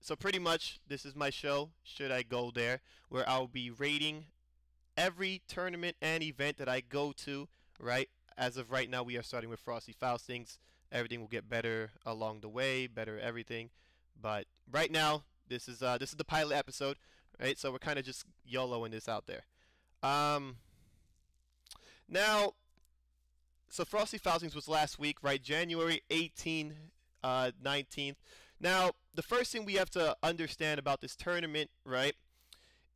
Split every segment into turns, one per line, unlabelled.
So pretty much, this is my show, Should I Go There, where I'll be rating every tournament and event that I go to, right? As of right now, we are starting with Frosty Faustings. Everything will get better along the way, better everything. But right now, this is the pilot episode, right? So we're kind of just YOLOing this out there. Um, Now, so Frosty Faustings was last week, right? January 18th, 19th. Now, the first thing we have to understand about this tournament, right,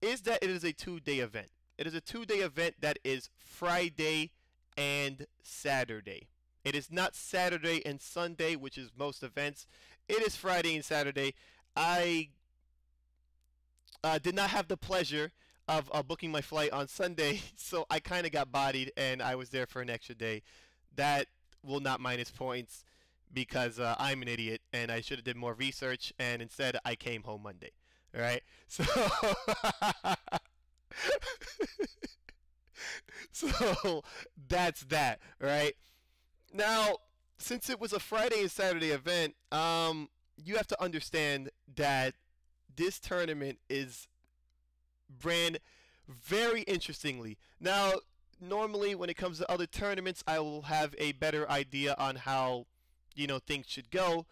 is that it is a 2-day event. It is a 2-day event that is Friday and Saturday. It is not Saturday and Sunday, which is most events. It is Friday and Saturday. I did not have the pleasure of booking my flight on Sunday, so I kind of got bodied, and I was there for an extra day. That will not minus points because I'm an idiot, and I should have did more research, and instead I came home Monday. All right, so so that's that. Right now, since it was a Friday and Saturday event, you have to understand that this tournament is ran very interestingly. Now, normally when it comes to other tournaments, I will have a better idea on how, things should go.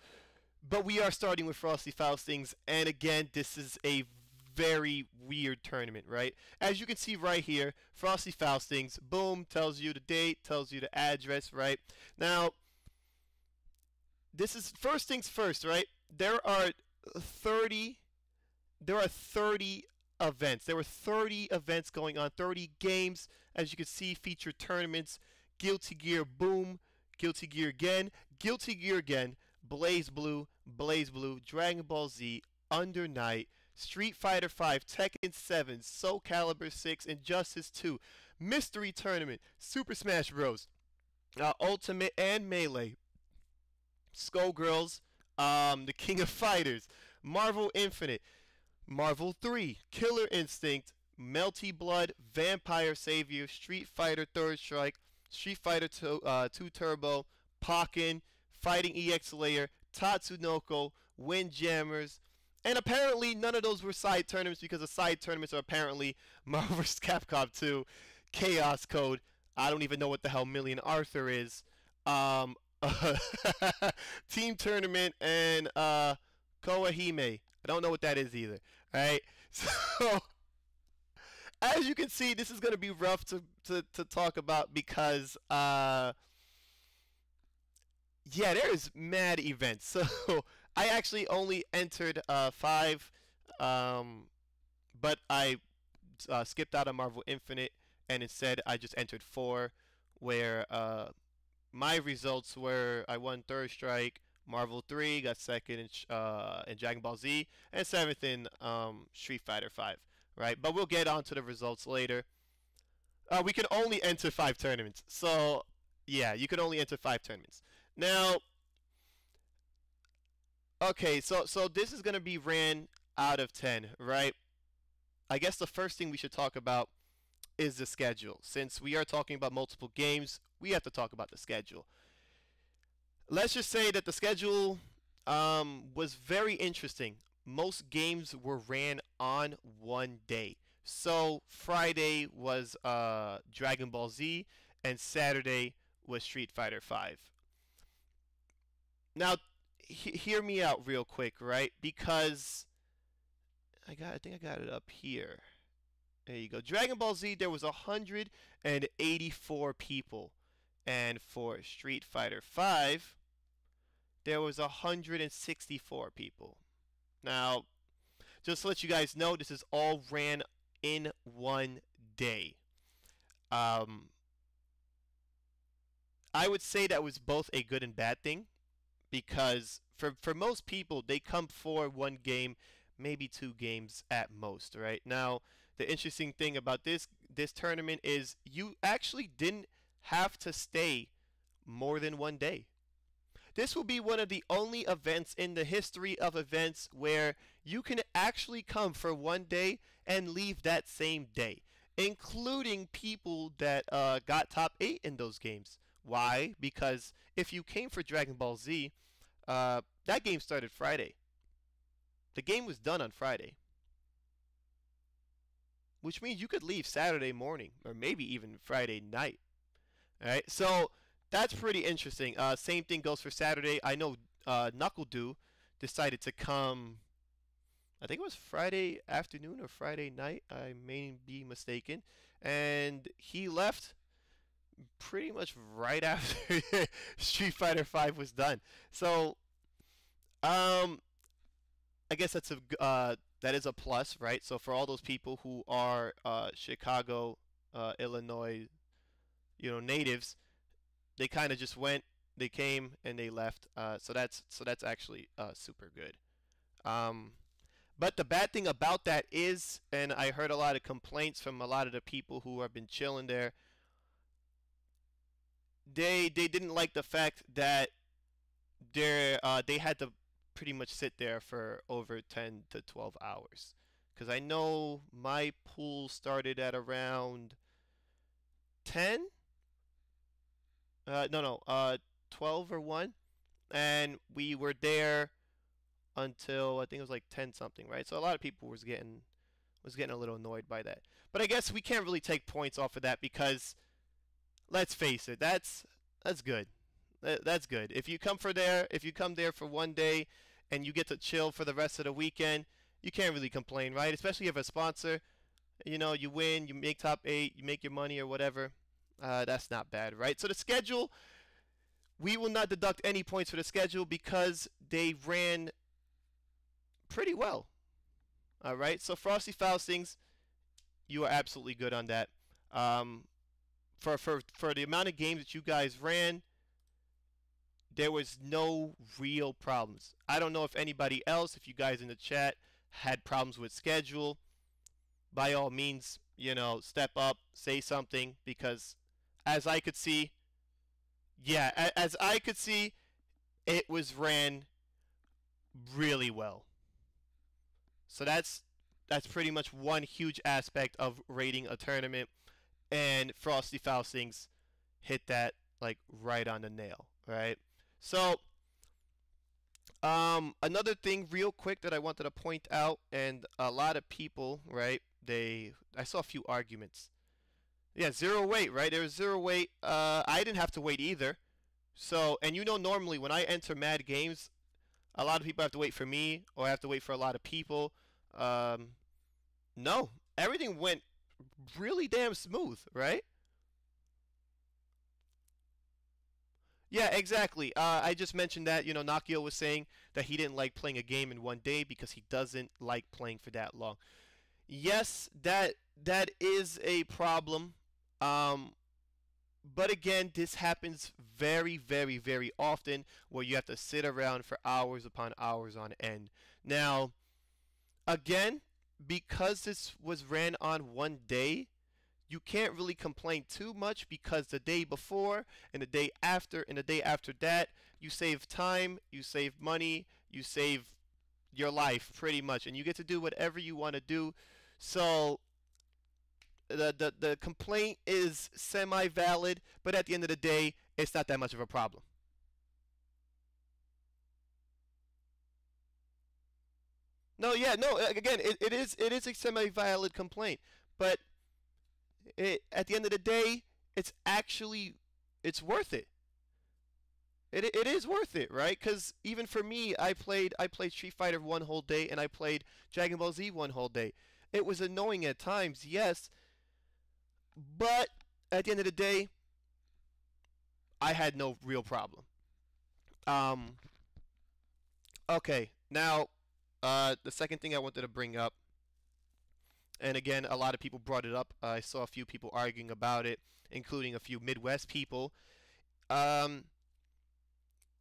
But we are starting with Frosty Faustings, and again, this is a very weird tournament, right? As you can see right here, Frosty Faustings, boom, tells you the date, tells you the address, right? Now, this is first things first, right? There are 30 events. There were 30 events going on, 30 games, as you can see, featured tournaments, Guilty Gear, boom, Guilty Gear again, Blaze Blue, Dragon Ball Z, Under Night, Street Fighter V, Tekken 7, Soul Calibur 6, Injustice 2, Mystery Tournament, Super Smash Bros., Ultimate and Melee, Skullgirls, The King of Fighters, Marvel Infinite, Marvel 3, Killer Instinct, Melty Blood, Vampire Savior, Street Fighter Third Strike, Street Fighter 2 Turbo, Pokken, Fighting EX Layer, Tatsunoko, Windjammers, and apparently none of those were side tournaments because the side tournaments are apparently Marvel vs. Capcom 2, Chaos Code, I don't even know what the hell Million Arthur is, Team Tournament, and Koahime. I don't know what that is either. Alright? So, as you can see, this is going to be rough to talk about because, yeah, there's mad events. So, I actually only entered 5, but I skipped out on Marvel Infinite, and instead I just entered 4, where my results were I won Third Strike, Marvel 3, got second in Dragon Ball Z, and 7th in Street Fighter 5, right? But we'll get on to the results later. We can only enter 5 tournaments. So, yeah, you can only enter 5 tournaments. Now, okay, so this is going to be ran out of 10, right? I guess the first thing we should talk about is the schedule. Since we are talking about multiple games, we have to talk about the schedule. Let's just say that the schedule was very interesting. Most games were ran on one day. So Friday was Dragon Ball Z, and Saturday was Street Fighter V. Now, hear me out real quick, right? Because I think I got it up here. There you go. Dragon Ball Z, there was 184 people, and for Street Fighter V, there was 164 people. Now, just to let you guys know, this is all ran in one day. I would say that was both a good and bad thing, because for most people, they come for one game, maybe 2 games at most, right? Now, the interesting thing about this tournament is you actually didn't have to stay more than one day. This will be one of the only events in the history of events where you can actually come for one day and leave that same day, including people that got top 8 in those games. Why? Because if you came for Dragon Ball Z, that game started Friday. The game was done on Friday, which means you could leave Saturday morning or maybe even Friday night. All right, so that's pretty interesting. Same thing goes for Saturday. I know Knuckle Dew decided to come. I think it was Friday afternoon or Friday night. I may be mistaken, and he left pretty much right after Street Fighter V was done. So, um, I guess that is a plus, right? So for all those people who are Chicago, Illinois, natives, they kind of just went, they came, and they left. So that's actually super good. Um, but the bad thing about that is, and I heard a lot of complaints from a lot of the people who have been chilling there. They didn't like the fact that they had to pretty much sit there for over 10 to 12 hours. Because I know my pool started at around 10. No, no, 12 or 1, and we were there until I think it was like 10 something, right? So a lot of people was getting a little annoyed by that. But I guess we can't really take points off of that because let's face it, that's good. That's good. If you come there for one day and you get to chill for the rest of the weekend, you can't really complain, right? Especially if a sponsor, you win, you make top 8, you make your money or whatever. That's not bad, right? So the schedule, we will not deduct any points for the schedule because they ran pretty well. All right. So Frosty Faustings, you are absolutely good on that. Um, for the amount of games that you guys ran, there was no real problems. I don't know if anybody else, if you guys in the chat had problems with schedule, by all means, step up, say something, because as I could see, yeah, as I could see, it was ran really well. So that's pretty much one huge aspect of rating a tournament, and Frosty Faustings hit that like right on the nail, right? So, another thing real quick that I wanted to point out, and a lot of people, right? I saw a few arguments. Yeah, zero wait, right? There was zero wait. I didn't have to wait either. So, and normally when I enter Mad Games, a lot of people have to wait for me, or I have to wait for a lot of people. Um, no, everything went really damn smooth, right? Yeah, exactly. I just mentioned that, Nakio was saying that he didn't like playing a game in one day because he doesn't like playing for that long. Yes, that is a problem. Um, but again, this happens very, very, very often where you have to sit around for hours upon hours on end. Now, again, because this was ran on one day, you can't really complain too much because the day before and the day after and the day after that, you save time, you save money, you save your life pretty much, and you get to do whatever you want to do. So the complaint is semi-valid, but at the end of the day, it's not that much of a problem. No, yeah, no. Again, it is a semi-valid complaint, but at the end of the day, it's worth it. It is worth it, right? Because even for me, I played Street Fighter one whole day and I played Dragon Ball Z one whole day. It was annoying at times, yes, but at the end of the day, I had no real problem. Um, okay, now the second thing I wanted to bring up, and again, a lot of people brought it up. I saw a few people arguing about it, including a few Midwest people. Um,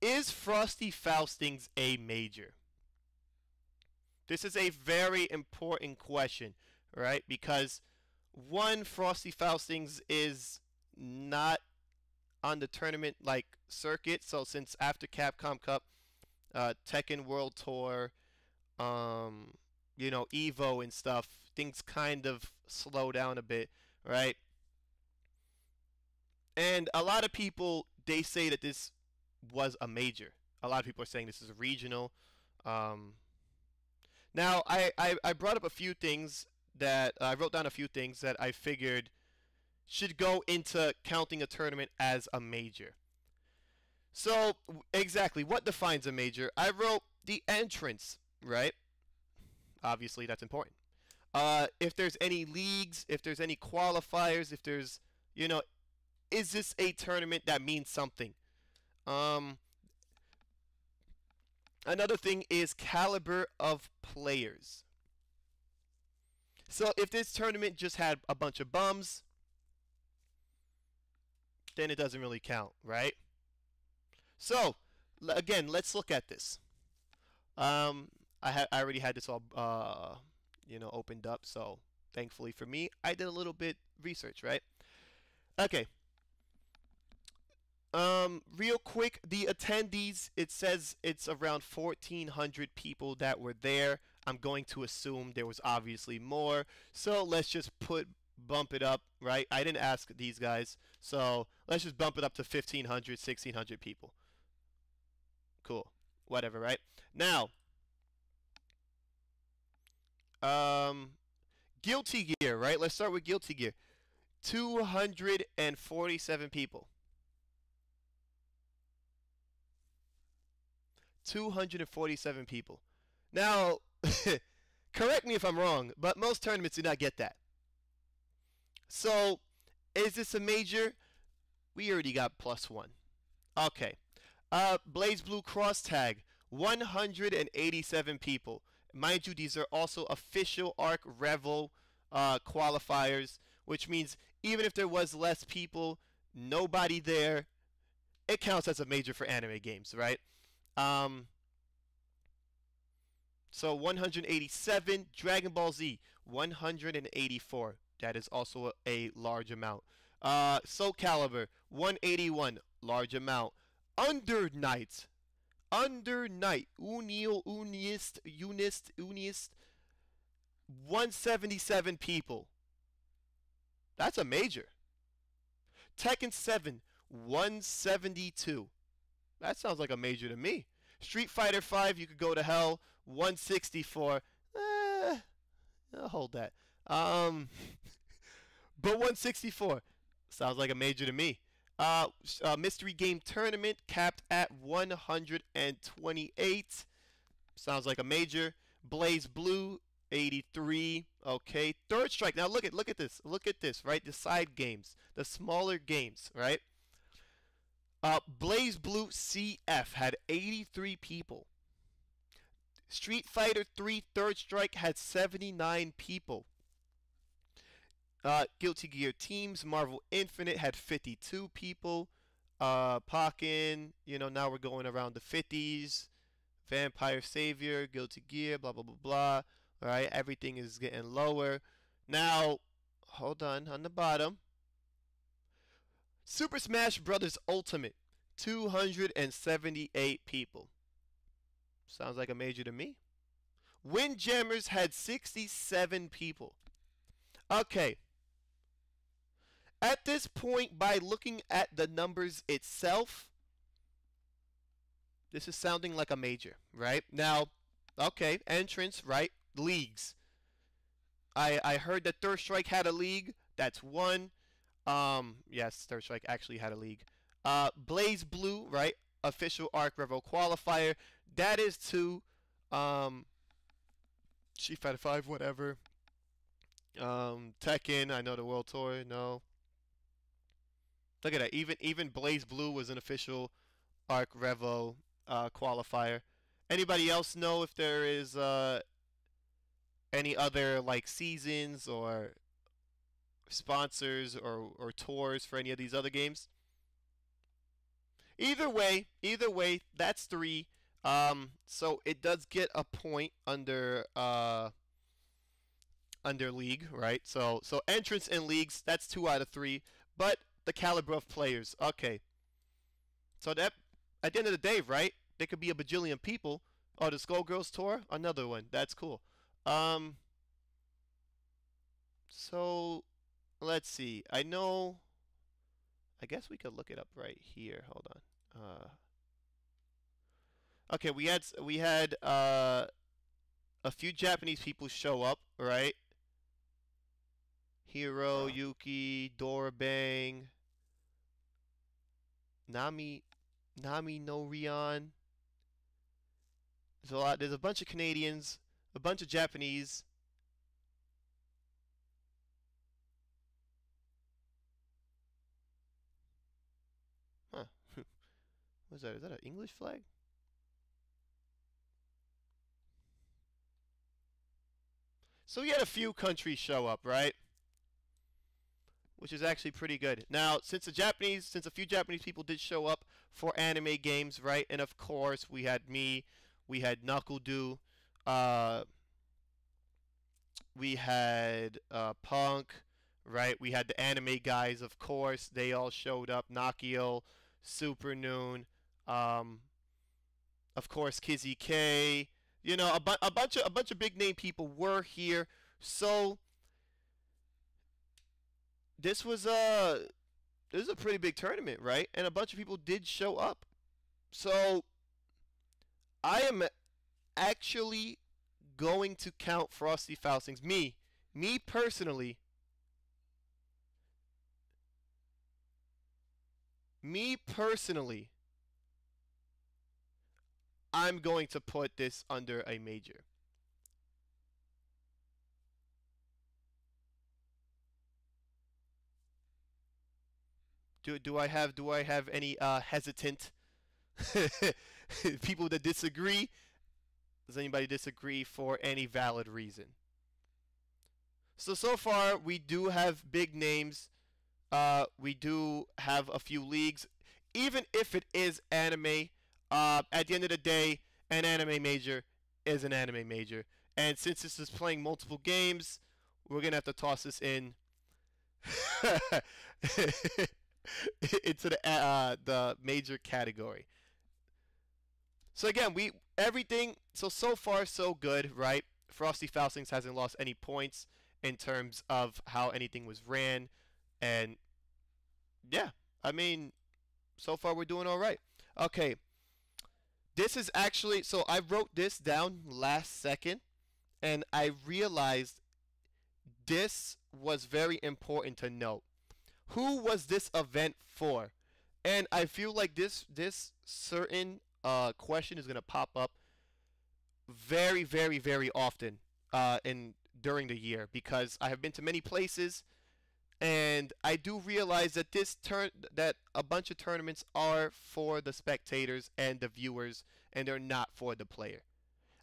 is Frosty Faustings a major? This is a very important question, right? Because one, Frosty Faustings is not on the tournament like circuit. So since after Capcom Cup, Tekken World Tour, Evo and stuff, things kind of slow down a bit, right? And a lot of people, they say that this was a major. A lot of people are saying this is a regional. Um, Now, I brought up a few things that I wrote down a few things that I figured should go into counting a tournament as a major. So, exactly, what defines a major? I wrote the entrance, right? Obviously, that's important. If there's any leagues, if there's any qualifiers, if there's, you know, is this a tournament that means something? Um, Another thing is caliber of players. So if this tournament just had a bunch of bums, then it doesn't really count, right? So again, let's look at this. Um, I already had this all opened up, so thankfully for me, I did a little bit research, right? Okay. Real quick, the attendees, it says it's around 1,400 people that were there. I'm going to assume there was obviously more, so let's just bump it up, right? I didn't ask these guys, so let's just bump it up to 1,500, 1,600 people. Cool. Whatever, right? Now, Guilty Gear, right? Let's start with Guilty Gear. 247 people. 247 people. Now, correct me if I'm wrong, but most tournaments do not get that. So, is this a major? We already got +1. Okay. Blaze Blue Cross Tag, 187 people. Mind you, these are also official Arc Revel qualifiers, which means even if there was less people, nobody there, it counts as a major for anime games, right? So 187, Dragon Ball Z, 184. That is also a large amount. Soul Calibur, 181, large amount. Under Night, Unist, 177 people. That's a major. Tekken 7, 172. That sounds like a major to me. Street Fighter 5, you could go to hell, 164. I'll hold that. But 164 sounds like a major to me. Mystery Game Tournament capped at 128. Sounds like a major. Blaze Blue, 83. Okay. Third Strike. Now look at this. Look at this, right? The side games, the smaller games, right? Blaze Blue CF had 83 people. Street Fighter 3 Third Strike had 79 people. Guilty Gear Teams Marvel Infinite had 52 people. Pokken, now we're going around the 50s. Vampire Savior, Guilty Gear, blah, blah, blah, blah. Alright, everything is getting lower. Now, hold on the bottom. Super Smash Bros. Ultimate, 278 people. Sounds like a major to me. Windjammers had 67 people. Okay. At this point, by looking at the numbers itself, this is sounding like a major, right? Now, okay, entrance, right? Leagues. I heard that Third Strike had a league. That's one. Yes, Third Strike actually had a league. Blaze Blue, right? Official Arc Revo qualifier. That is two. Street Fighter 5, whatever. Tekken, I know the World Tour, no. Look at that. Even Blaze Blue was an official Arc Revo qualifier. Anybody else know if there is any other like seasons or sponsors or tours for any of these other games? Either way, that's 3. So it does get a point under league, right? So entrance and leagues, that's 2 out of 3. But the caliber of players, okay. So that at the end of the day, right? There could be a bajillion people. Oh, the Skullgirls tour, another one. That's cool. So let's see. I guess we could look it up right here. Hold on. Okay, we had a few Japanese people show up, right? Hiro, Yuki, Dorabang, Nami, Nami no Rion. There's a lot. There's a bunch of Canadians, a bunch of Japanese. Huh? What's that? Is that an English flag? So we had a few countries show up, right? Which is actually pretty good. Now, since a few Japanese people did show up for anime games, right? And of course, we had me, we had Knuckle uh, we had Punk, right? We had the anime guys, of course. They all showed up. Nakio, Super Noon, um, of course, Kizzy K. You know, a bunch of big name people were here. So this was a this is a pretty big tournament, right? And a bunch of people did show up. So I am actually going to count Frosty Faustings. Me personally, me personally, I'm going to put this under a major. Do I have any hesitant people that disagree? Does anybody disagree for any valid reason? So far we do have big names. We do have a few leagues. Even if it is anime, at the end of the day, an anime major is an anime major. And since this is playing multiple games, we're gonna have to toss this in into the major category. So again, we everything. So far so good, right? Frosty Faustings hasn't lost any points in terms of how anything was ran, and yeah, I mean, so far we're doing all right. Okay, this is actually so I wrote this down last second, and I realized this was very important to note. Who was this event for? And I feel like this certain question is gonna pop up very often in during the year because I have been to many places and I do realize that that a bunch of tournaments are for the spectators and the viewers and they're not for the player.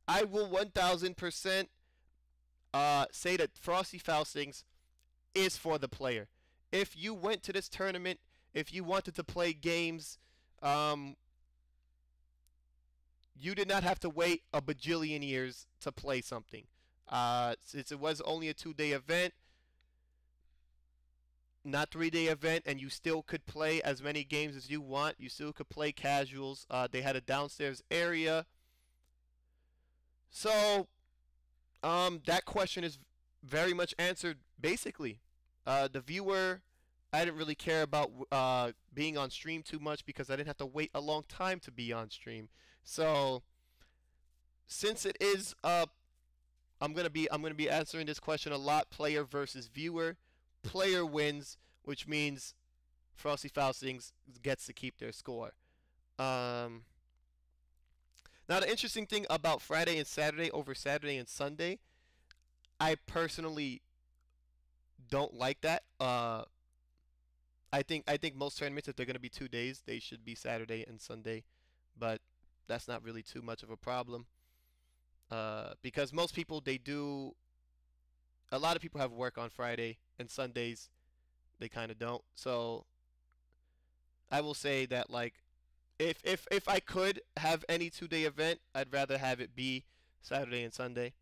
I will 1000% say that Frosty Faustings is for the player. If you went to this tournament, if you wanted to play games, um, you did not have to wait a bajillion years to play something. Since it was only a 2-day event, not 3-day event, and you still could play as many games as you want. You still could play casuals. They had a downstairs area. So that question is very much answered basically. The viewer, I didn't really care about being on stream too much because I didn't have to wait a long time to be on stream. So since it is I'm gonna be answering this question a lot. Player versus viewer. Player wins, which means Frosty Faustings gets to keep their score. Um, Now the interesting thing about Friday and Saturday over Saturday and Sunday, I personally don't like that. I think most tournaments, if they're gonna be 2 days, they should be Saturday and Sunday, but that's not really too much of a problem. Because most people they do. A lot of people have work on Friday and Sundays. They kind of don't. So I will say that like, if I could have any 2-day event, I'd rather have it be Saturday and Sunday.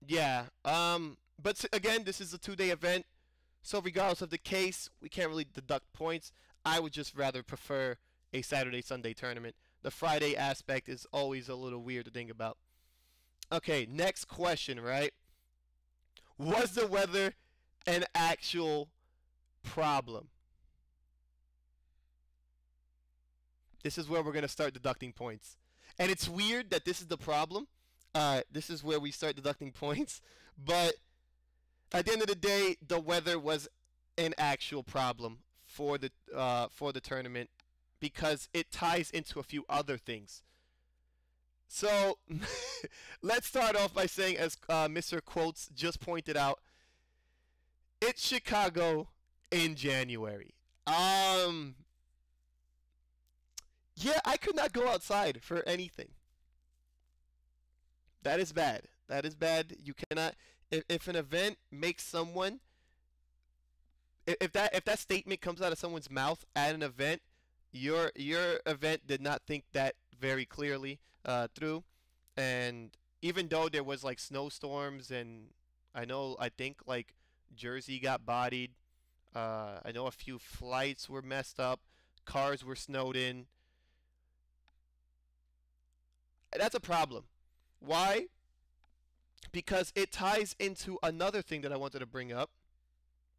Yeah. But again, this is a 2-day event, so regardless of the case, we can't really deduct points. I would just rather prefer a Saturday Sunday tournament. The Friday aspect is always a little weird to think about. Okay, next question, right? Was the weather an actual problem? This is where we're going to start deducting points. And it's weird that this is the problem. This is where we start deducting points. But at the end of the day, the weather was an actual problem for the tournament because it ties into a few other things. So let's start off by saying, as Mr. Quotes just pointed out, it's Chicago in January. Yeah, I could not go outside for anything. That is bad. That is bad. You cannot. If an event makes someone, if that statement comes out of someone's mouth at an event, your event did not think that very clearly through, and even though there was like snowstorms and I think like Jersey got bodied. I know a few flights were messed up, cars were snowed in. That's a problem. Why? Because it ties into another thing that I wanted to bring up,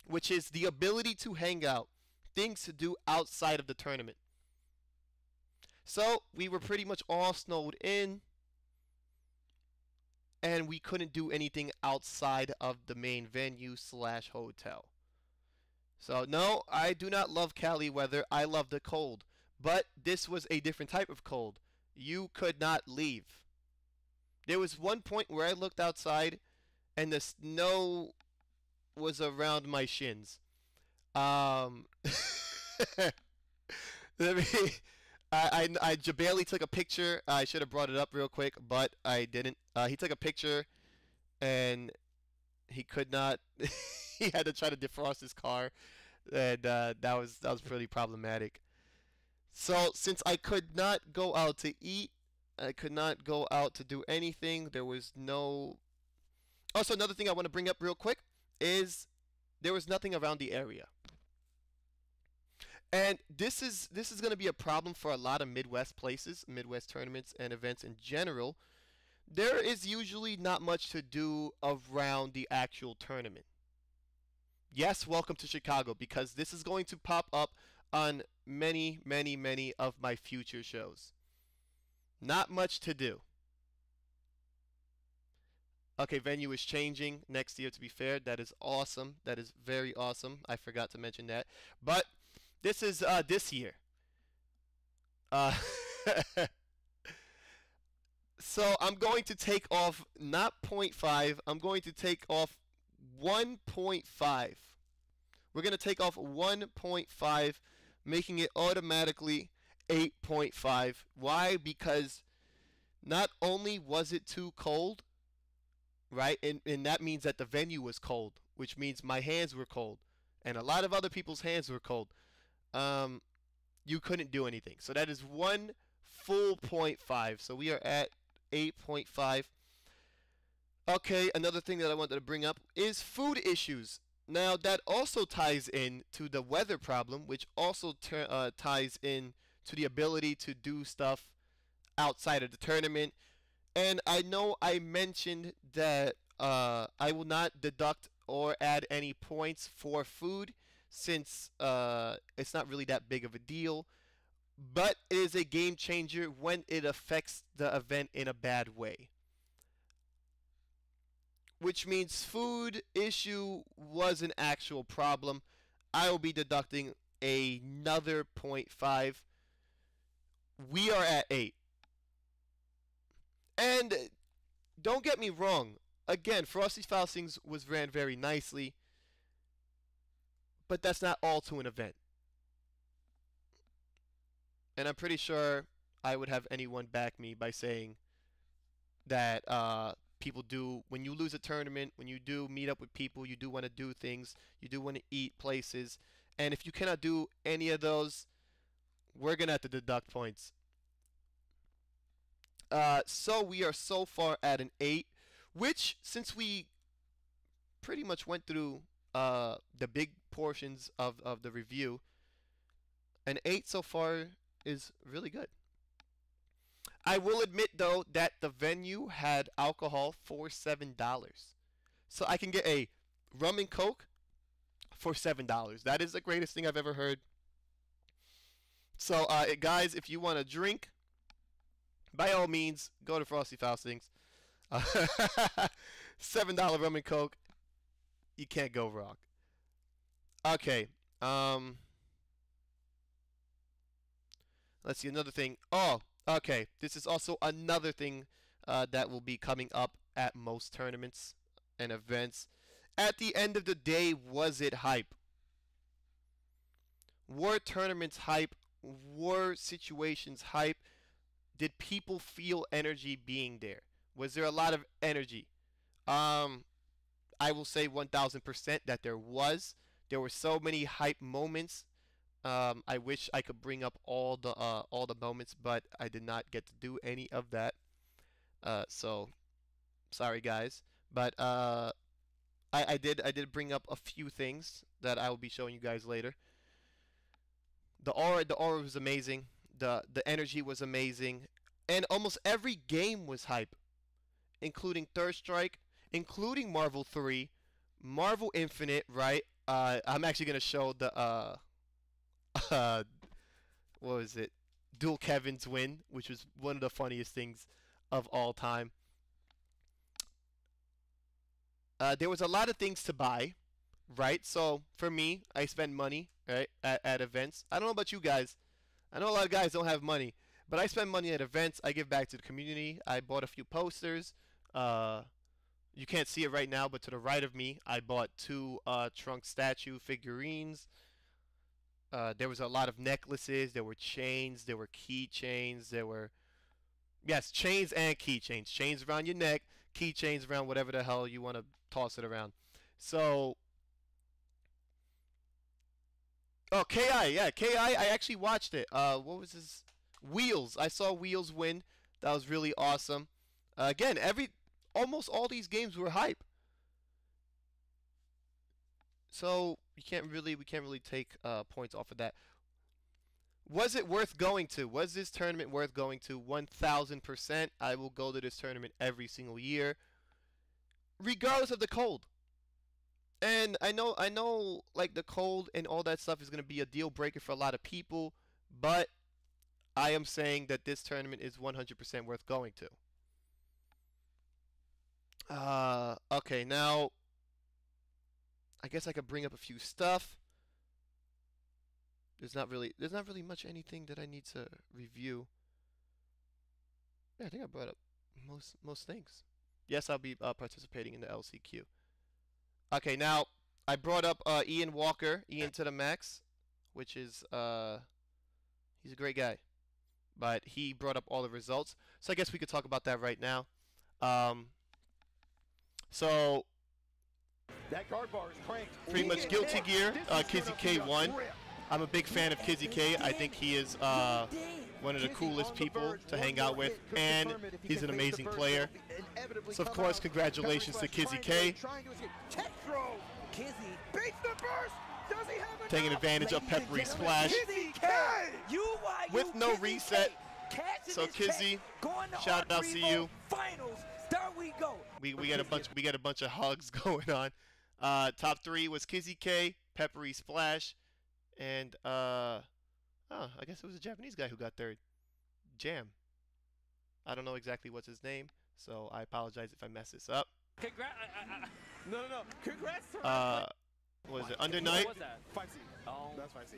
which is the ability to hang out, things to do outside of the tournament. So we were pretty much all snowed in, and we couldn't do anything outside of the main venue slash hotel. So no, I do not love Cali weather. I love the cold. But this was a different type of cold. You could not leave. There was one point where I looked outside and the snow was around my shins. Um, let me, I barely took a picture. I should have brought it up real quick, but I didn't. He took a picture and he could not. He had to try to defrost his car, and that was pretty problematic. So since I could not go out to eat, I could not go out to do anything. There was no. Also, another thing I want to bring up real quick is there was nothing around the area, and this is going to be a problem for a lot of Midwest places, Midwest tournaments and events in general. There is usually not much to do around the actual tournament. Yes, welcome to Chicago, because this is going to pop up on many, many, many of my future shows. Not much to do. Okay, venue is changing next year, to be fair. That is awesome. That is very awesome. I forgot to mention that. But this is this year. Uh, so I'm going to take off not point 0.5. I'm going to take off 1.5. We're going to take off 1.5, making it automatically 8.5. Why? Because not only was it too cold, right? And that means that the venue was cold, which means my hands were cold. And a lot of other people's hands were cold. You couldn't do anything. So that is one full 0.5. So we are at 8.5. Okay, another thing that I wanted to bring up is food issues. Now that also ties in to the weather problem, which also ties in to the ability to do stuff outside of the tournament. And I know I mentioned that I will not deduct or add any points for food since it's not really that big of a deal. But it is a game changer when it affects the event in a bad way. Which means food issue was an actual problem. I will be deducting another 0.5. We are at 8. And don't get me wrong. Again, Frosty Faustings was ran very nicely. But that's not all to an event. And I'm pretty sure I would have anyone back me by saying that people do, when you lose a tournament, when you do meet up with people, you do want to do things, you do want to eat places. And if you cannot do any of those, we're going to have to deduct points. So we are so far at an 8, which, since we pretty much went through the big portions of the review, an 8 so far is really good. I will admit, though, that the venue had alcohol for $7. So I can get a rum and coke for $7. That is the greatest thing I've ever heard. So, guys, if you want to drink, by all means, go to Frosty Faustings. $7 rum and coke. You can't go wrong. Okay. Let's see another thing. Oh, okay. This is also another thing that will be coming up at most tournaments and events. At the end of the day, was it hype? Were tournaments hype? Were situations hype? Did people feel energy being there? Was there a lot of energy? I will say 1000% that there was. There were so many hype moments. I wish I could bring up all the moments, but I did not get to do any of that. So sorry guys, but I did bring up a few things that I will be showing you guys later. The aura was amazing. The energy was amazing, and almost every game was hype, including Third Strike, including Marvel 3, Marvel Infinite, right? I'm actually gonna show the what was it? Dual Kevin's win, which was one of the funniest things of all time. There was a lot of things to buy, right? So for me, I spend money, right, at events. I don't know about you guys. I know a lot of guys don't have money, but I spend money at events. I give back to the community. I bought a few posters. You can't see it right now, but to the right of me, I bought 2 Trunk statue figurines. There was a lot of necklaces. There were chains. There were keychains. There were, yes, chains and keychains. Chains around your neck, keychains around whatever the hell you want to toss it around. So, oh, KI, yeah, KI. I actually watched it. What was his? Wheels. I saw Wheels win. That was really awesome. Again, almost all these games were hype. So we can't really take points off of that. Was it worth going to? Was this tournament worth going to? 1000%. I will go to this tournament every single year, regardless of the cold. And I know, like the cold and all that stuff is gonna be a deal breaker for a lot of people, but I am saying that this tournament is 100% worth going to. Okay, now I guess I could bring up a few stuff. There's not really much anything that I need to review. Yeah, I think I brought up most things. Yes, I'll be participating in the LCQ. Okay, now I brought up Ian Walker, Ian to the max, which is he's a great guy, but he brought up all the results. So I guess we could talk about that right now. So
that guard bar is cranked.
Pretty much Guilty Gear, Kizzy K won. I'm a big fan of Kizzy K. I think he is one of the coolest people to hang out with, and he's an amazing player. So of course, congratulations to Kizzy K. Taking advantage of Peppery Splash with no reset. So Kizzy, shout out to you. We get a bunch of hugs going on. Top 3 was Kizzy K, Peppery Splash, and I guess it was a Japanese guy who got 3rd. Jam. I don't know exactly what's his name, so I apologize if I mess this up.
Congrats! No. Congrats to
what was it? Under Night?
What was that? 5C. Oh. That's 5C.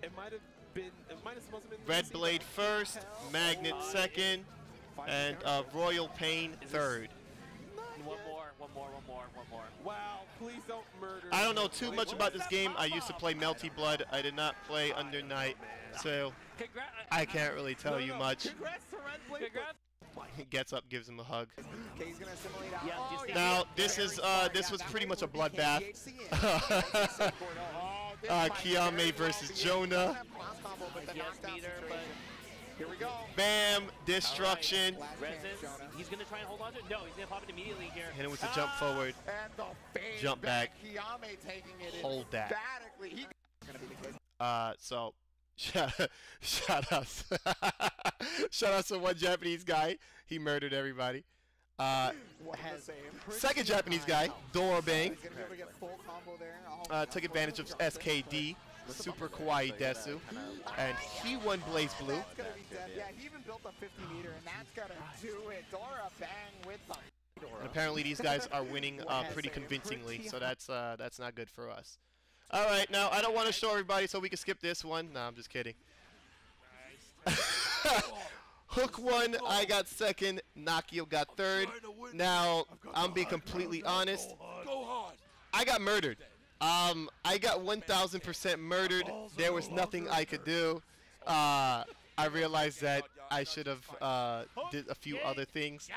It might have been. It might have supposed to be.
Red Blade 1st, Magnet 2nd, and Royal Pain 3rd.
One more. Wow, please don't murder.
I don't know too much about this game. I used to play Melty Blood. I did not play Under Night, so I can't really tell you much.
Congrats to Red Blade.
He gets up, gives him a hug. Now this was pretty much a bloodbath. Kiyame versus Jonah.
Here we go.
Bam! Destruction.
He's going to try and hold on to it. No, he's going to pop it immediately here.
Hit him with the jump forward. Jump back. Hold that. So shout out to one Japanese guy. He murdered everybody. Second Japanese guy, Dorabang, took advantage of SKD. Super Kawaii Desu, and he won Blaze Blue.
That's gonna be dead. Yeah, he even built a 50-meter, and that's gonna do it. Dora bang with the
And apparently these guys are winning pretty convincingly, so that's not good for us. All right, now I don't want to show everybody, so we can skip this one. No, I'm just kidding. Hook won, I got second, Nakio got third. Now, I'm being completely honest. I got murdered. I got 1,000% murdered. There was nothing I could do. I realized that I should have did a few other things.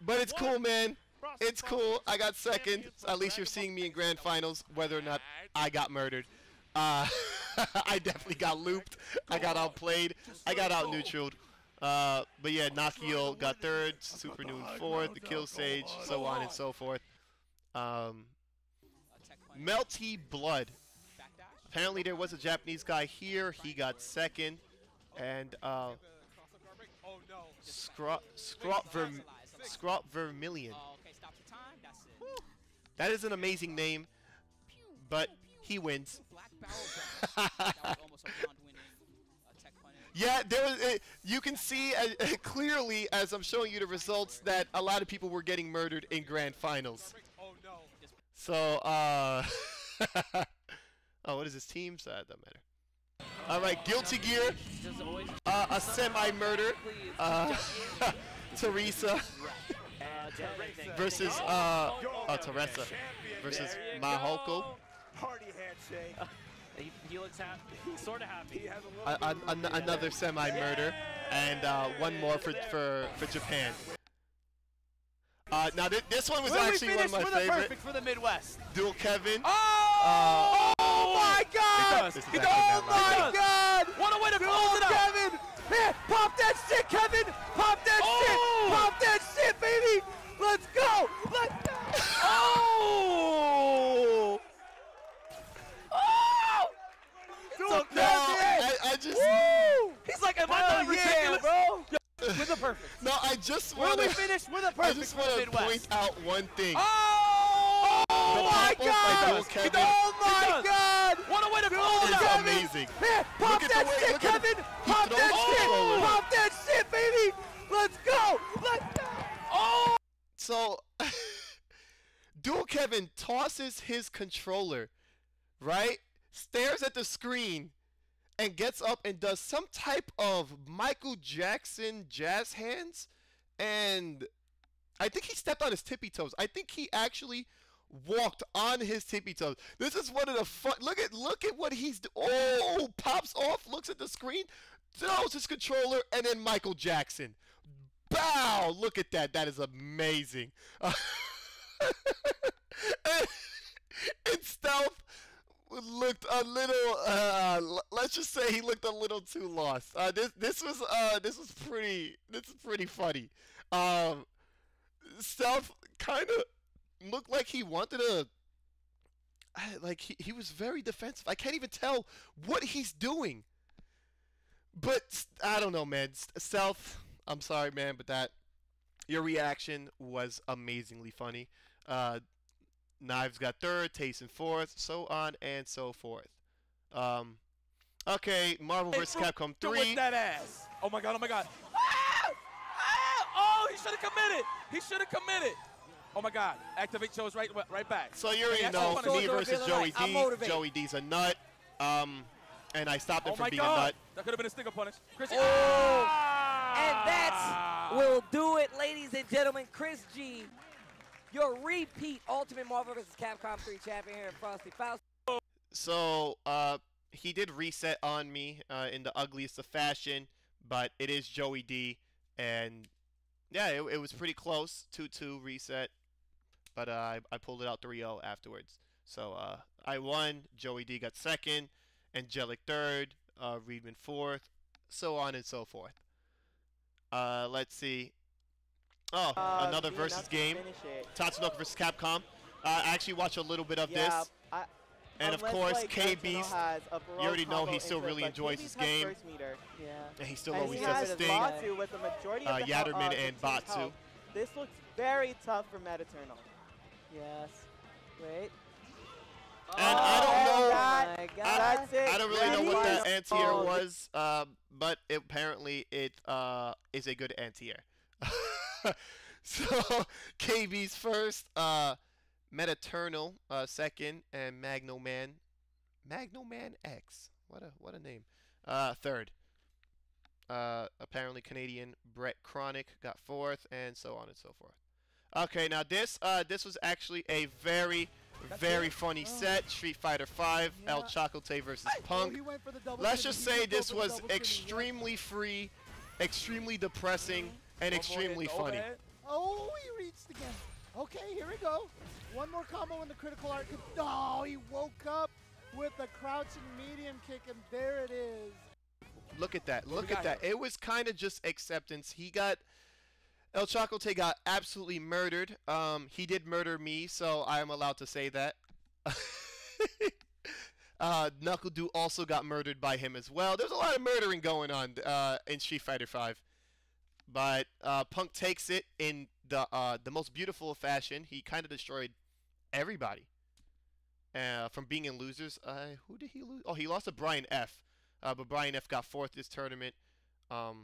But it's cool, man. It's cool. I got second. So at least you're seeing me in grand finals, whether or not I got murdered. I definitely got looped. I got outplayed. I got out-neutraled. But yeah, Nakio got third, Super Noon fourth, the Kill Sage, so on and so forth. Melty Blood. Apparently there was a Japanese guy here. He got second. And Scrop Vermilion. That is an amazing name, but he wins. Yeah, there was. You can see clearly as I'm showing you the results that a lot of people were getting murdered in grand finals. So, oh, what is his team? So that doesn't matter. All right, Guilty Gear, a semi-murder, Teresa versus Teresa versus Mahoko.
Party handshake.
He looks happy, sort of happy.
Another semi-murder, and one more for Japan. Now this one was actually one of my favorite.
Perfect for the Midwest.
Dual Kevin.
Oh my God! Oh my God!
What a way to close it out!
Kevin! Man, pop that shit, Kevin! Pop that shit! Pop that shit, baby! Let's go! Let's go! Oh! Oh!
So I just.
Woo!
He's like, am I not ridiculous?
Bro! With the perfect.
No, I just
When
want
we
to.
finish with a
I
perfect
just
for the
want to
Midwest.
point out one thing.
Oh my
pop-up by
God!
Dual Kevin.
Oh my God!
What a way to close it
It's
out!
amazing.
Man, pop
Look at
that
the way-
shit,
look at
Kevin!
he
Pop
throws
that
the
shit!
controller.
Pop that shit, baby! Let's go! Let's go! Oh!
So, Dual Kevin tosses his controller, right? Stares at the screen, and gets up and does some type of Michael Jackson jazz hands, and I think he stepped on his tippy toes. I think he actually walked on his tippy toes. This is one of the fun. Look at what he's oh, pops off, looks at the screen, throws his controller, and then Michael Jackson. Bow! Look at that. That is amazing. And Stealth looked a little. Let's just say he looked a little too lost. This was pretty funny. Stealth kind of looked like he wanted to. Like he was very defensive. I can't even tell what he's doing. But I don't know, man. Stealth. I'm sorry, man, but your reaction was amazingly funny. Knives got third, Tayson fourth, so on and so forth. Okay, Marvel vs. Capcom 3.
With that ass. Oh my God, oh my God. Ah! Ah! Oh, he should have committed. He should have committed. Oh my God, activate shows right back.
So you already
Yeah,
know,
so
me versus Joey
I'm
D.
motivated.
Joey D's a nut. And I stopped him
Oh
from
my
being a
God.
nut.
That could have been a stinger punish. Chris,
And that's will do it, ladies and gentlemen. Chris G, your repeat Ultimate Marvel vs. Capcom 3 champion here at Frosty Faustings.
So he did reset on me in the ugliest of fashion, but it is Joey D. And yeah, it was pretty close. 2-2 reset. But I pulled it out 3-0 afterwards. So I won. Joey D got second. Angelic third. Reedman fourth. So on and so forth. Let's see. Oh, another versus game. Tatsunoko versus Capcom. I actually watched a little bit of this. And of course, K-Beast, you already know he still really enjoys this game. And he still always does his thing. Yatterman and Batsu.
This looks very tough for Metaternal. Yes. Wait.
And I don't know.
My God.
That's it.
I don't really know what that
Ready?
anti-air
Oh.
was, but apparently it is a good anti-air. So KB's first, Metaternal second, and Magnoman X. What a name. Third. Apparently Canadian Brett Chronic got fourth, and so on and so forth. Okay, now this was actually a very funny set. Street Fighter V, El Chocote versus Punk. Let's just say this was extremely free, extremely depressing, and extremely funny.
Oh, he reached again. Okay, here we go. One more combo in the critical art. Oh, he woke up with a crouching medium kick, and there it is.
Look at that. Look at that. It was kind of just acceptance. El Chocote got absolutely murdered. He did murder me, so I am allowed to say that. Knuckle Doo also got murdered by him as well. There's a lot of murdering going on in Street Fighter V. But Punk takes it in the most beautiful fashion. He kind of destroyed everybody. From being in losers. Who did he lose? Oh, he lost to Brian F. But Brian F got fourth this tournament. But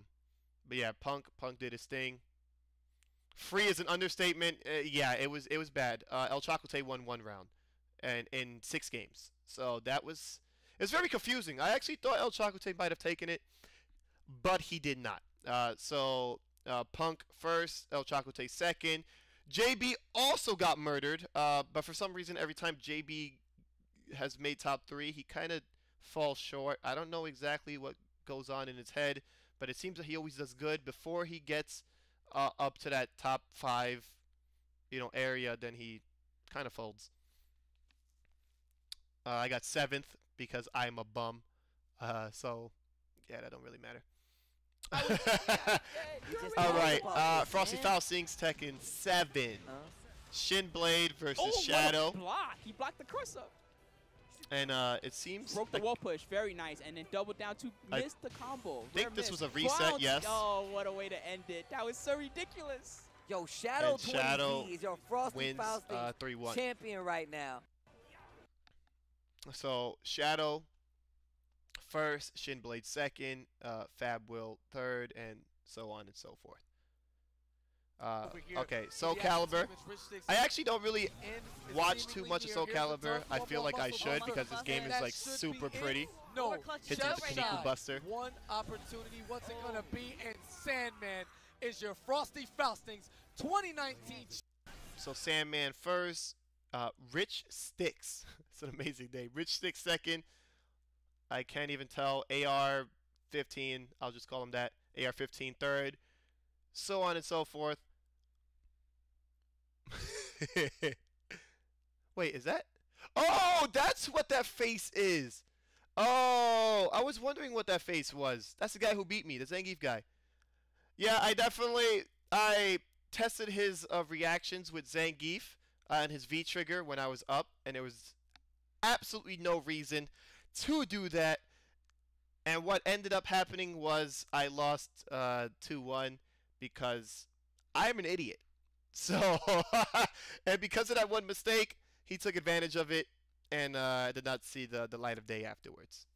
yeah, Punk did his thing. Free is an understatement. Yeah, it was bad. El Chocote won one round, and in 6 games. So it's very confusing. I actually thought El Chocote might have taken it, but he did not. So Punk first, El Chocote second. JB also got murdered, but for some reason, every time JB has made top 3, he kind of falls short. I don't know exactly what goes on in his head, but it seems that he always does good before he gets up to that top 5, area. Then he kind of folds. I got 7th because I'm a bum. So yeah, that don't really matter. All right, Frosty Faustings Tekken 7. Shin Blade versus Shadow.
What a block. He blocked the cross up.
And it seems
broke the wall push, very nice, and then doubled down to miss the combo.
I think this was a reset, yes.
Oh, what a way to end it. That was so ridiculous.
Yo, Shadow 20 is your Frosty
wins,
Faustings
3-1.
champion right now.
So Shadow first, Shin Blade second, Fab Will third, and so on and so forth. Okay, Soul Calibur. I actually don't really watch too much of Soul Calibur. I feel like I should because this game is like super pretty.
No,
hits with the Kaniku Buster.
One opportunity. What's it gonna be? And Sandman is your Frosty Faustings 2019.
So Sandman first, Rich Sticks. It's an amazing name. Rich Sticks second. I can't even tell. AR-15. I'll just call him that. AR-15 third. So on and so forth. Wait, is that? Oh, that's what that face is. Oh, I was wondering what that face was. That's the guy who beat me, the Zangief guy. Yeah, I tested his reactions with Zangief and his V-trigger when I was up, and there was absolutely no reason to do that. And what ended up happening was I lost 2-1 because I'm an idiot. So, and because of that one mistake, he took advantage of it and did not see the light of day afterwards.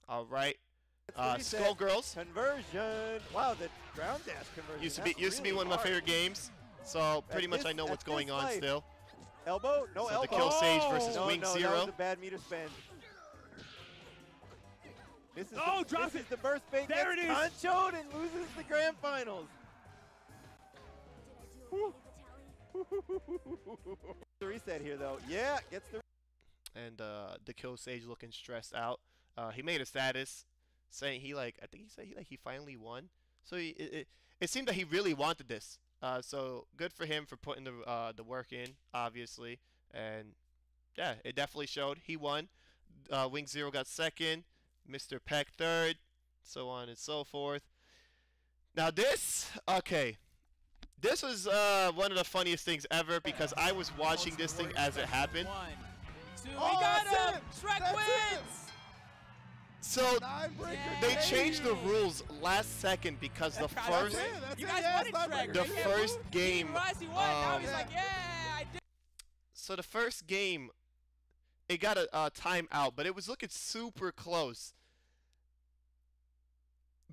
All right. Skullgirls.
Conversion. Wow, the ground dash conversion.
Used to be one of my favorite games. So pretty much I know what's going on still.
Elbow? No,
so
elbow.
The Kill Sage versus Wing Zero.
That was a bad meter spin. This is
drop
this is the burst fake.
There it is.
Conchoed and loses the grand finals. The reset here though. Yeah, gets the.
And the Kill Sage looking stressed out. He made a status saying I think he said he finally won. So it seemed that he really wanted this. So good for him for putting the work in, obviously. And yeah, it definitely showed. He won. Wing Zero got second. Mr. Peck third. So on and so forth. Now this was one of the funniest things ever because I was watching this thing as it happened.
1, 2, we got him! Shrek wins!
So they changed the rules last second because the first game,
Now he's like, yeah, I did.
So the first game, it got a timeout, but it was looking super close.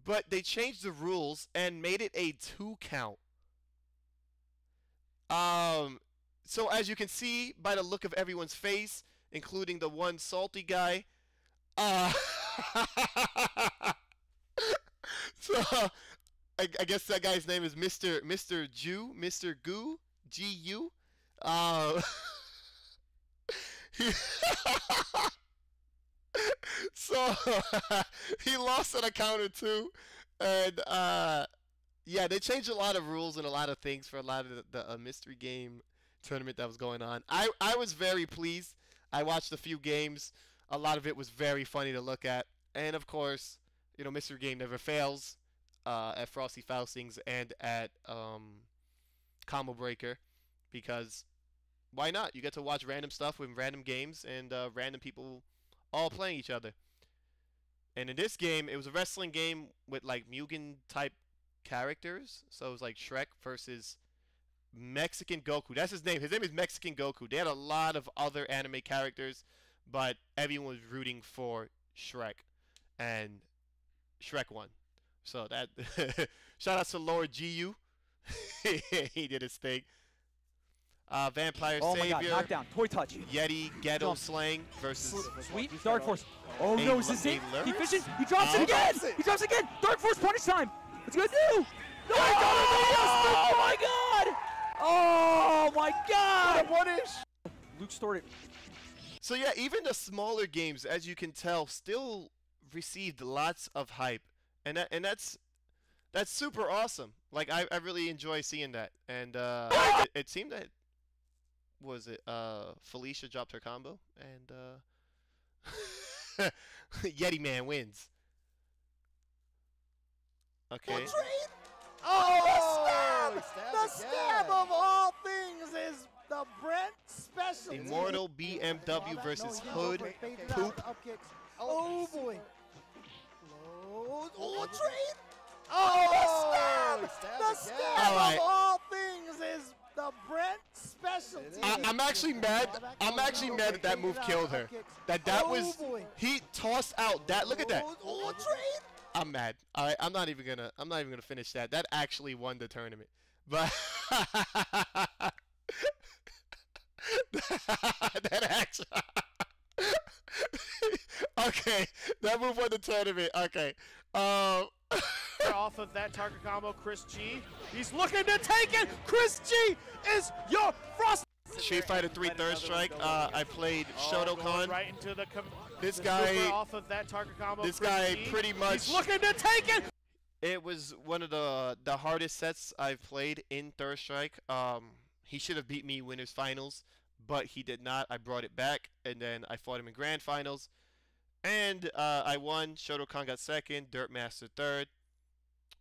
But they changed the rules and made it a 2 count. So as you can see by the look of everyone's face, including the one salty guy, so I guess that guy's name is Mr. Jew, Mr. Goo, G-U. So he lost on a counter too, and yeah, they changed a lot of rules and a lot of things for a lot of the mystery game tournament that was going on. I was very pleased. I watched a few games. A lot of it was very funny to look at, and of course, you know, mystery game never fails at Frosty Faustings and at Combo Breaker, because why not? You get to watch random stuff with random games and random people all playing each other. And in this game, it was a wrestling game with like Mugen type characters. So it was like Shrek versus Mexican Goku. That's his name. His name is Mexican Goku. They had a lot of other anime characters, but everyone was rooting for Shrek, and Shrek won. So that shout out to Lord GU. He did his thing. Vampire
Oh
Savior,
my god, knockdown, toy touch.
Yeti, Ghetto Slang versus
Sweet, Dark Force. Oh no, is this it?
Lyris?
He fishes, he drops it again! He drops it again! Dark Force punish time! What's he gonna do? No, oh my god! Oh my god!
What is?
Luke stored it.
So yeah, even the smaller games, as you can tell, still received lots of hype, and that's super awesome. Like I really enjoy seeing that, and it seemed that Felicia dropped her combo, and Yeti Man wins. Okay.
Oh, the stab of all things is the Brent special.
Immortal BMW versus Hood Poop.
Oh boy. Oh, trade. Oh, the stab
All right.
of all things is the Brent specialty.
I'm actually mad. I'm actually mad that move killed her. That was he tossed out that. Look at that.
Oh, trade.
I'm mad. All right, I'm not even gonna finish that. That actually won the tournament, but that actually. Okay, that move won the tournament. Okay.
Off of that target combo, ChrisG. He's looking to take it. ChrisG is your Frost.
Street Fighter 3 Third Strike. I played Shotokan.
Right into the
This guy.
Off of that target combo.
This guy pretty much.
He's looking to take it.
It was one of the hardest sets I've played in Third Strike. He should have beat me winners finals, but he did not. I brought it back, and then I fought him in grand finals, and I won. Shotokan got second. Dirt Master third.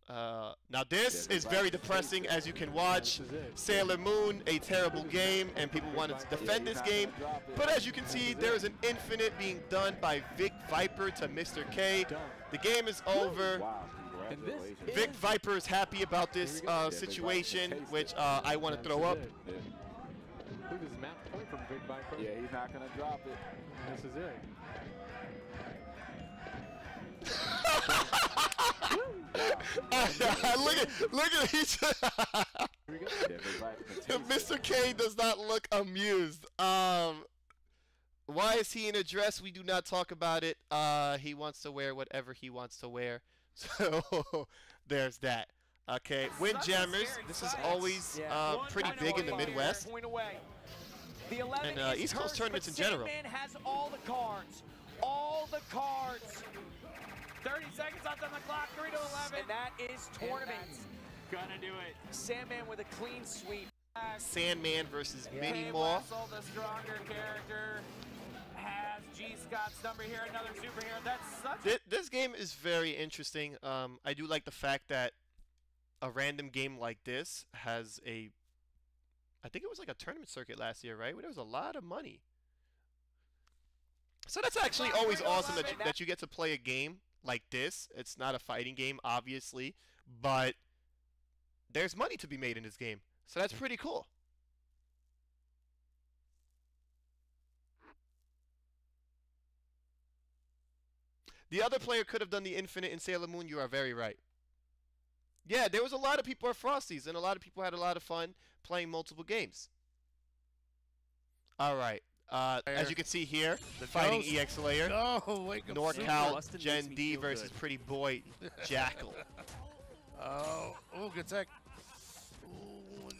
Now this is very depressing, as you can watch. Sailor Moon, a terrible game, and people wanted to defend this game, but as you can see, there is an infinite being done by Vic Viper to Mr. K. The game is over. Vic Viper is happy about this situation, which I want to throw up.
Look at this map point from Vic Viper.
Yeah, he's not going to drop it.
This is it.
Look at each. Mr. K does not look amused. Why is he in a dress? We do not talk about it. He wants to wear whatever he wants to wear. So there's that. Okay, Windjammers. This is always pretty big in the Midwest and East Coast tournaments in general.
Sandman has all the cards. All the cards.
30 seconds left on the clock, 3 to 11.
And that is tournament.
Gonna do it.
Sandman with a clean sweep.
Sandman versus Mini
Kay
Moth.
Wessel, the stronger character, has G. Scott's number here, another superhero. That's such
This game is very interesting. I do like the fact that a random game like this has a, I think it was like a tournament circuit last year, right? Where there was a lot of money. So that's actually always awesome that you get to play a game like this. It's not a fighting game, obviously, but there's money to be made in this game. So that's pretty cool. The other player could have done the infinite in Sailor Moon. You are very right. Yeah, there was a lot of people at Frosty's, and a lot of people had a lot of fun playing multiple games. All right. As you can see here, the fighting EX Layer.
No, wake up.
NorCal Gen D versus Pretty Boy Jackal.
Oh, good tech. Ooh,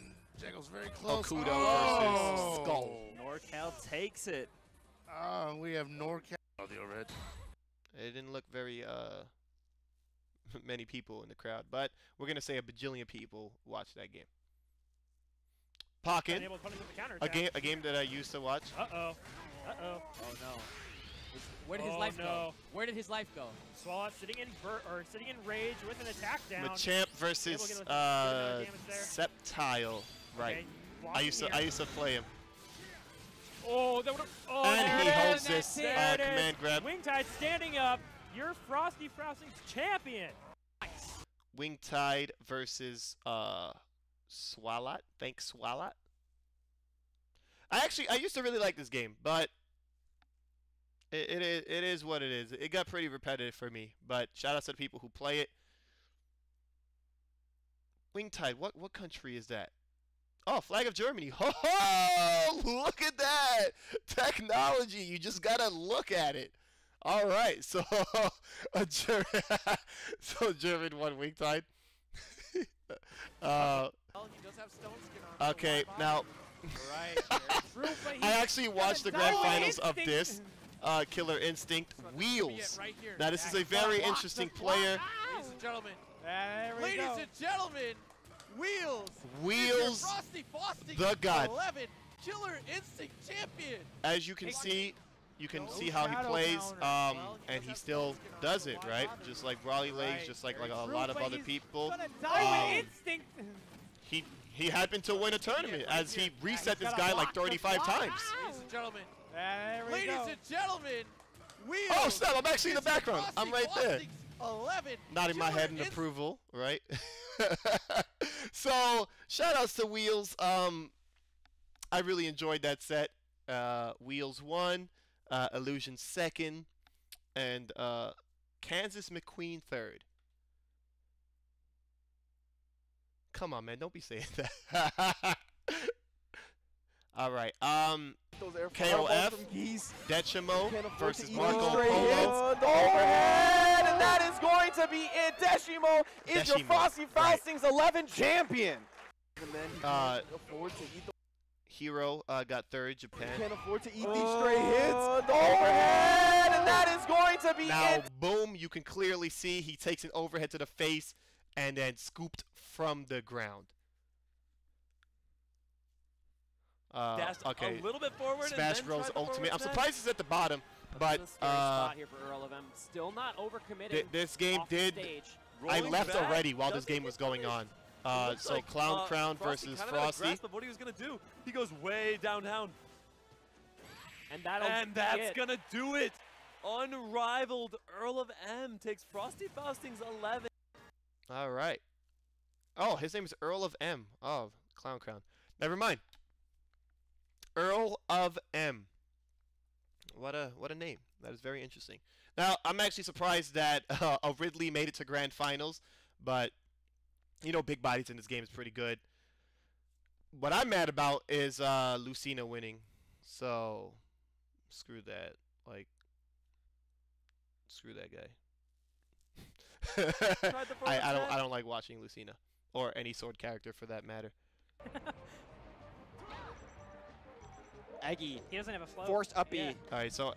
Jackal's very close.
Okudo versus Skull.
NorCal takes it.
We have NorCal. Oh, the overhead.
It didn't look very many people in the crowd, but we're gonna say a bajillion people watched that game. Pocket, a game that I used to watch.
Uh-oh. Uh-oh.
Oh no. Where did his life go? Where did his life go?
Swallow sitting in rage with an attack down.
Machamp versus Sceptile. Right. I used to play him.
Oh, that would. Oh,
and he holds this command grab.
Wingtide standing up. You're Frosty Faustings champion.
Nice.
Wingtide versus Swalot. Thanks, Swalot. I used to really like this game, but it is what it is. It got pretty repetitive for me, but shout out to the people who play it. Wingtide, what country is that? Oh, flag of Germany. Oh, look at that technology. You just gotta look at it. All right, so German won Wingtide. Okay, now I actually watched the grand finals of this Killer Instinct Wheels. Now this is a very interesting player.
Ladies and gentlemen. Ladies and gentlemen.
Wheels,
Frosty Faustings
the god.
11 Killer Instinct champion.
As you can see how he plays, and he still does it, right? Just like Brawly Legs, just like a lot of other people. He happened to win a tournament as he reset this guy like 35 times.
Ladies and gentlemen. Ladies and gentlemen. Wheels.
Oh snap! I'm actually in the background. I'm right there.
11
nodding my head in approval, right? So shout outs to Wheels. I really enjoyed that set. Wheels won, Illusion second, and Kansas McQueen third. Come on, man, don't be saying that. All right. KOF, Decimo versus Marco Polo.
Overhead, and that is going to be it. Decimo is your Frosty Faustings 11 champion.
Hero got third, Japan.
Can't afford to eat these straight hits. Overhead, and that is going to be
now,
it.
Boom, you can clearly see he takes an overhead to the face and then scooped from the ground. Okay.
A little bit forward.
Smash Bros Ultimate. I'm surprised it's at the bottom, but
spot here for Earl of M. Still not overcommitting.
This game did. I left already while this game was going on. So like, Clown Crown versus Frosty.
Of what he was gonna do. He goes way downtown.
And
that's gonna do it. Unrivaled Earl of M takes Frosty Faustings 11.
All right. Oh, his name is Earl of M. Oh, Clown Crown. Never mind. Earl of M. What a name. That is very interesting. Now, I'm actually surprised that a Ridley made it to grand finals, but you know, big bodies in this game is pretty good. What I'm mad about is Lucina winning. So screw that. Like, screw that guy. I don't like watching Lucina or any sword character for that matter.
Eggy.
He doesn't have a float.
Forced up B.
Yeah.
All right, so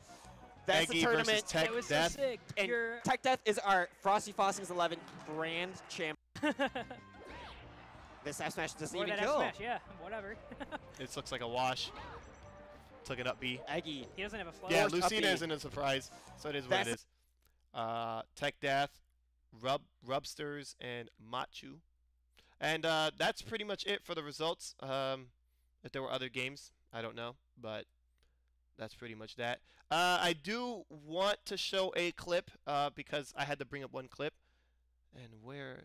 that's
Eggy
the tournament.
versus Tech Death.
So sick.
And Tech Death is our Frosty Faustings 11 grand champ. This F smash doesn't even kill.
Smash, yeah, whatever.
This looks like a wash. Took it up B.
Eggy.
He doesn't have a float.
Yeah, Lucina isn't a surprise, so it is what it is. Tech Death, Rubsters, and Machu. And that's pretty much it for the results. If there were other games, I don't know, but that's pretty much that. I do want to show a clip because I had to bring up one clip. And where?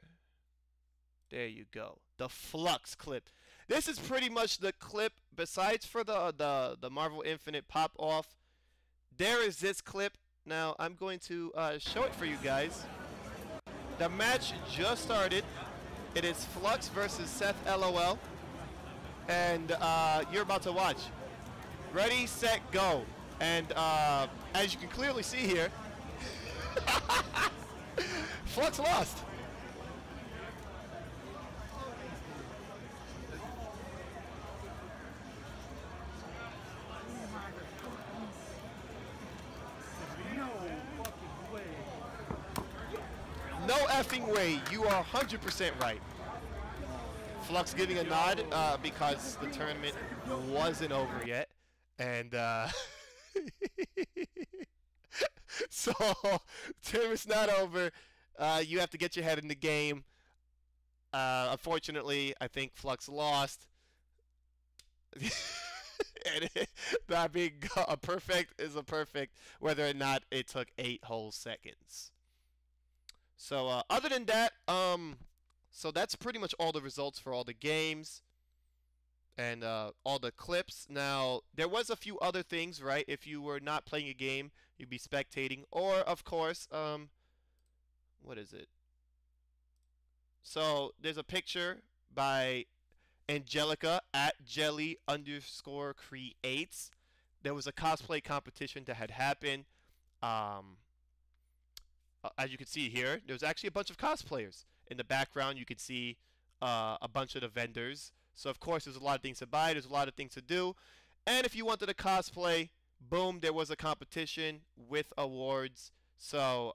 There you go. The Flux clip. This is pretty much the clip, besides for the Marvel Infinite pop-off, there is this clip Now I'm going to show it for you guys. The match just started. It is Flux versus Seth LOL. And you're about to watch. Ready, set, go. And as you can clearly see here, Flux lost. No effing way. You are 100% right. Flux giving a nod because the tournament wasn't over yet. And so tournament's not over. You have to get your head in the game. Unfortunately, I think Flux lost. And that being a perfect is a perfect, whether or not it took 8 whole seconds. So other than that, so that's pretty much all the results for all the games and all the clips. Now, there was a few other things, right? If you were not playing a game, you'd be spectating. Or, of course, what is it? So there's a picture by Angelica at Jelly_creates. There was a cosplay competition that had happened. As you can see here, there's actually a bunch of cosplayers. In the background, you can see a bunch of the vendors. So, of course, there's a lot of things to buy. There's a lot of things to do. And if you wanted to cosplay, boom, there was a competition with awards. So,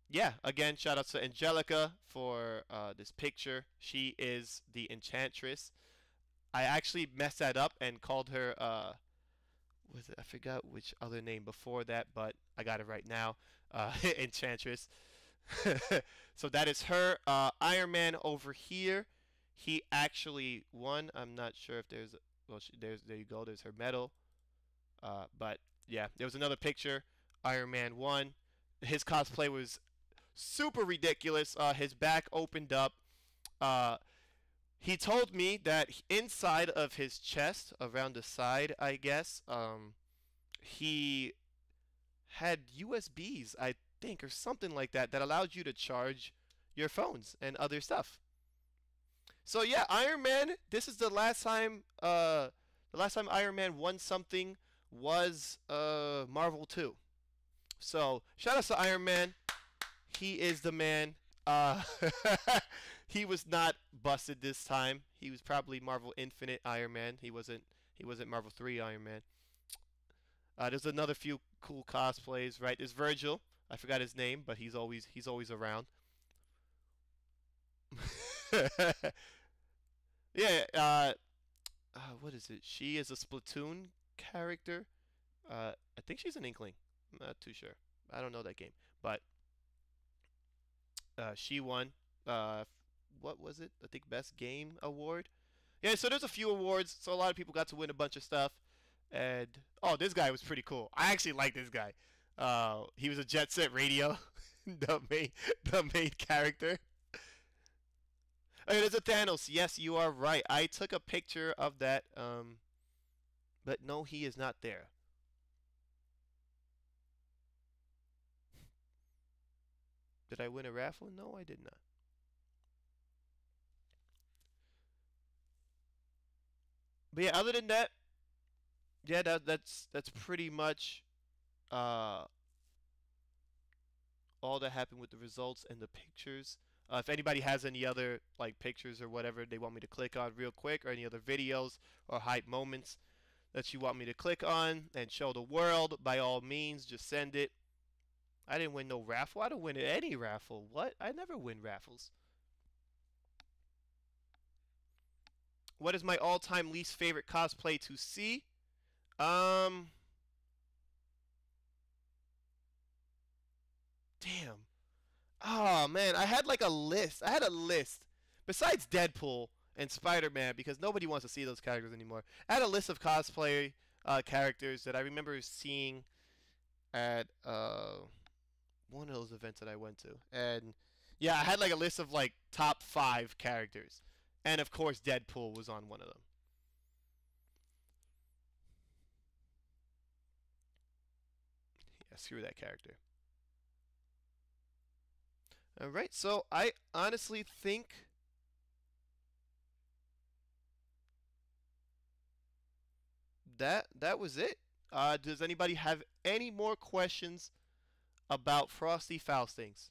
yeah, again, shout out to Angelica for this picture. She is the Enchantress. I actually messed that up and called her, I forgot which other name before that, but I got it right now. Enchantress. So that is her. Iron Man over here. He actually won. I'm not sure if there's, well, there you go. There's her medal. But yeah, there was another picture. Iron Man won. His cosplay was super ridiculous. His back opened up. He told me that inside of his chest, around the side, I guess, he had USBs, I think, or something like that, that allowed you to charge your phones and other stuff. So yeah, Iron Man. This is the last time. The last time Iron Man won something was Marvel 2. So shout out to Iron Man. He is the man. He was not busted this time. He was probably Marvel Infinite Iron Man. He wasn't Marvel 3 Iron Man. There's another few cool cosplays, right? There's Virgil. I forgot his name, but he's always around. Yeah. What is it? She is a Splatoon character. I think she's an Inkling. I'm not too sure. I don't know that game, but she won. What was it? I think Best Game Award. Yeah, so there's a few awards. So a lot of people got to win a bunch of stuff. And oh, this guy was pretty cool. I actually like this guy. He was a Jet Set Radio, the main character. Okay, there's a Thanos. Yes, you are right. I took a picture of that. But no, he is not there. Did I win a raffle? No, I did not. But yeah, other than that, yeah, that's pretty much all that happened with the results and the pictures. If anybody has any other like pictures or whatever they want me to click on real quick, or any other videos or hype moments that you want me to click on and show the world, by all means, just send it. I didn't win no raffle. I don't win any raffle. What? I never win raffles. What is my all-time least favorite cosplay to see? Damn. Oh, man. I had like a list. I had a list. Besides Deadpool and Spider-Man, because nobody wants to see those characters anymore. I had a list of cosplay characters that I remember seeing at one of those events that I went to. And yeah, I had like a list of like top 5 characters. And of course, Deadpool was on one of them. Yeah, screw that character. All right, so I honestly think that was it. Does anybody have any more questions about Frosty Faustings?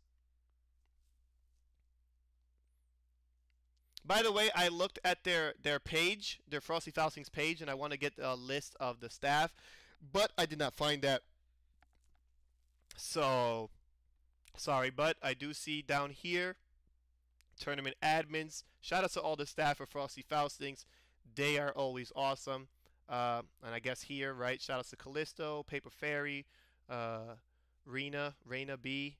By the way, I looked at their page, their Frosty Faustings page, and I want to get a list of the staff, but I did not find that. So, sorry, but I do see down here, tournament admins. Shout out to all the staff of Frosty Faustings. They are always awesome. And I guess here, right, shout out to Callisto, Paper Fairy, Rena B,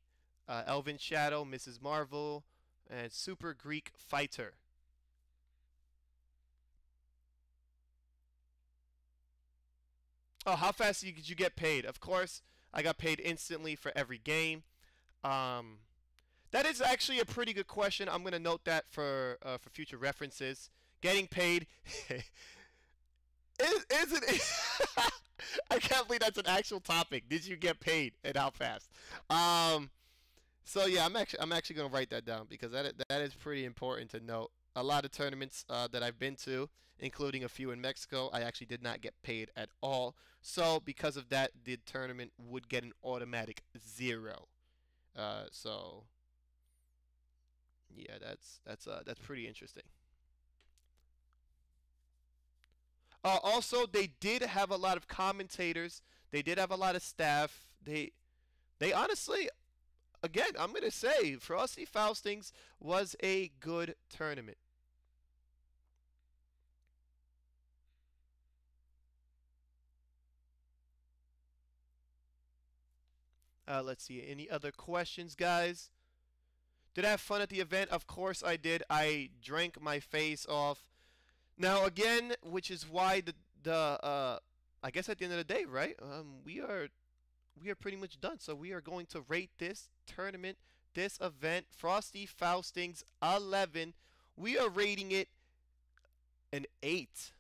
Elvin Shadow, Mrs. Marvel, and Super Greek Fighter. Oh, how fast did you get paid? Of course, I got paid instantly for every game. That is actually a pretty good question. I'm gonna note that for future references. Getting paid isn't it? I can't believe that's an actual topic. Did you get paid and how fast? So yeah, I'm actually gonna write that down because that is pretty important to note. A lot of tournaments that I've been to, including a few in Mexico, I actually did not get paid at all. So because of that, the tournament would get an automatic 0. So yeah, that's pretty interesting. Also, they did have a lot of commentators. They did have a lot of staff. They honestly, again, I'm gonna say Frosty Faustings was a good tournament. Let's see. Any other questions, guys? Did I have fun at the event? Of course I did. I drank my face off. Now again, which is why I guess at the end of the day, right? We are pretty much done. So we are going to rate this tournament, this event, Frosty Faustings 11. We are rating it an 8.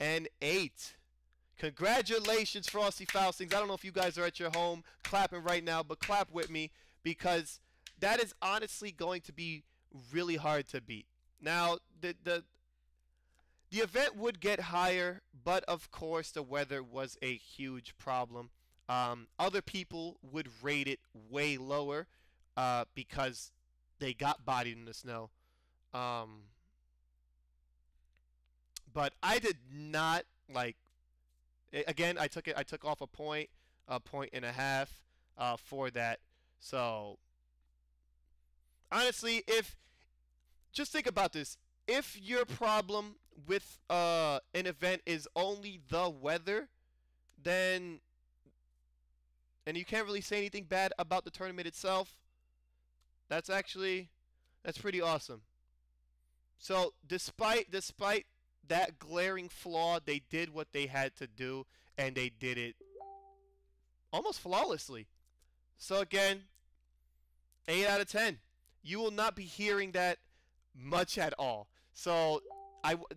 An 8. Congratulations, Frosty Faustings. I don't know if you guys are at your home clapping right now, but clap with me because that is honestly going to be really hard to beat. Now, the event would get higher, but of course the weather was a huge problem. Other people would rate it way lower because they got bodied in the snow. But I did not like. Again, I took off a point and a half for that. So honestly, just think about this. If your problem with an event is only the weather, then and you can't really say anything bad about the tournament itself, that's pretty awesome. So despite that glaring flaw, they did what they had to do, and they did it almost flawlessly. So again, 8 out of 10. You will not be hearing that much at all. So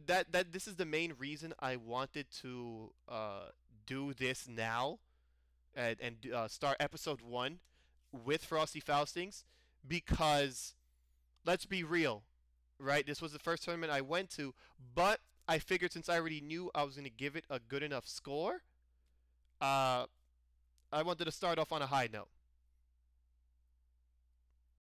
this is the main reason I wanted to do this now and start episode 1 with Frosty Faustings, because let's be real, right? This was the first tournament I went to, but I figured since I already knew I was going to give it a good enough score, I wanted to start off on a high note.